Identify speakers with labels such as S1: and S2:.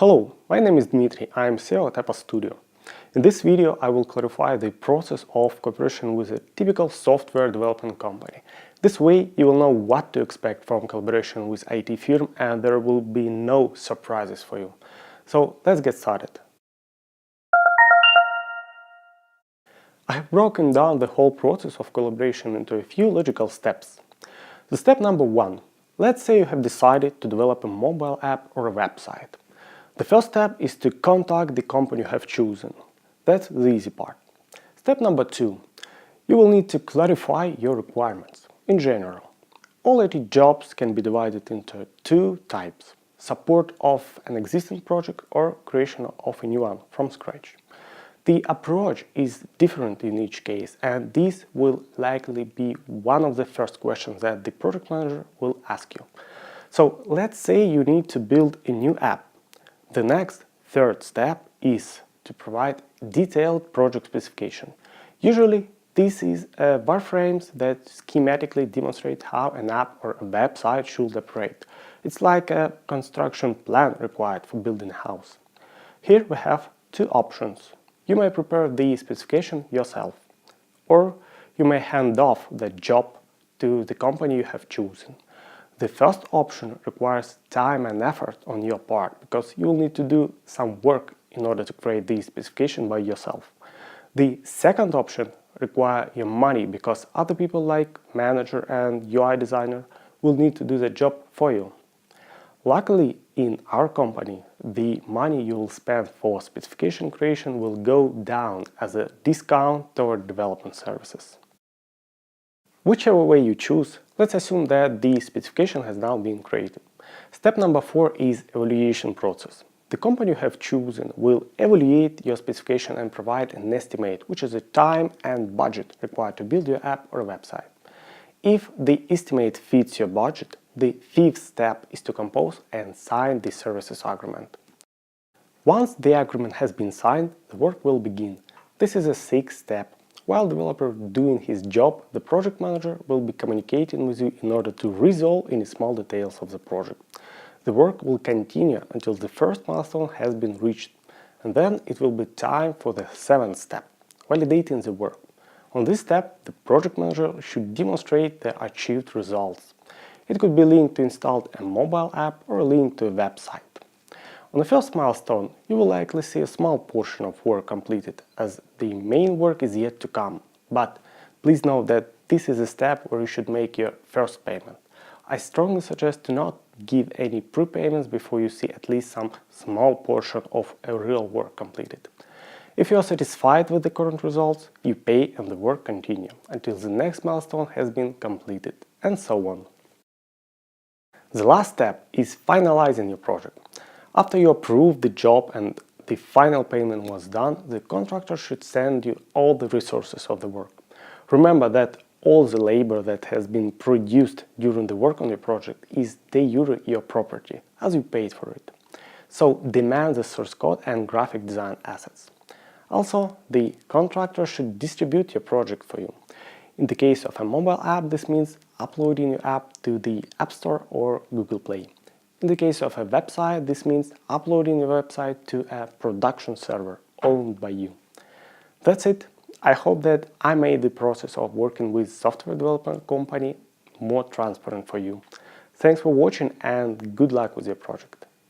S1: Hello, my name is Dmitry, I am CEO at Appus Studio. In this video I will clarify the process of cooperation with a typical software development company. This way you will know what to expect from collaboration with IT firm and there will be no surprises for you. So let's get started. I have broken down the whole process of collaboration into a few logical steps. The step number 1. Let's say you have decided to develop a mobile app or a website. The first step is to contact the company you have chosen. That's the easy part. Step number 2. You will need to clarify your requirements. In general, all IT jobs can be divided into two types: support of an existing project or creation of a new one from scratch. The approach is different in each case, and this will likely be one of the first questions that the project manager will ask you. So let's say you need to build a new app. The next, third step is to provide detailed project specification. Usually, this is wireframes that schematically demonstrate how an app or a website should operate. It's like a construction plan required for building a house. Here we have two options. You may prepare the specification yourself, or you may hand off the job to the company you have chosen. The first option requires time and effort on your part, because you will need to do some work in order to create the specification by yourself. The second option requires your money, because other people like manager and UI designer will need to do the job for you. Luckily, in our company, the money you will spend for specification creation will go down as a discount toward development services. Whichever way you choose, let's assume that the specification has now been created. Step number 4 is evaluation process. The company you have chosen will evaluate your specification and provide an estimate, which is the time and budget required to build your app or website. If the estimate fits your budget, the fifth step is to compose and sign the services agreement. Once the agreement has been signed, the work will begin. This is a sixth step. While the developer doing his job, the project manager will be communicating with you in order to resolve any small details of the project. The work will continue until the first milestone has been reached, and then it will be time for the seventh step, validating the work. On this step, the project manager should demonstrate the achieved results. It could be linked to install a mobile app or a link to a website. On the first milestone, you will likely see a small portion of work completed, as the main work is yet to come. But please note that this is a step where you should make your first payment. I strongly suggest to not give any prepayments before you see at least some small portion of a real work completed. If you are satisfied with the current results, you pay and the work continues until the next milestone has been completed, and so on. The last step is finalizing your project. After you approve the job and the final payment was done, the contractor should send you all the resources of the work. Remember that all the labor that has been produced during the work on your project is de jure your property, as you paid for it. So demand the source code and graphic design assets. Also, the contractor should distribute your project for you. In the case of a mobile app, this means uploading your app to the App Store or Google Play. In the case of a website, this means uploading your website to a production server owned by you. That's it. I hope that I made the process of working with software development company more transparent for you. Thanks for watching and good luck with your project.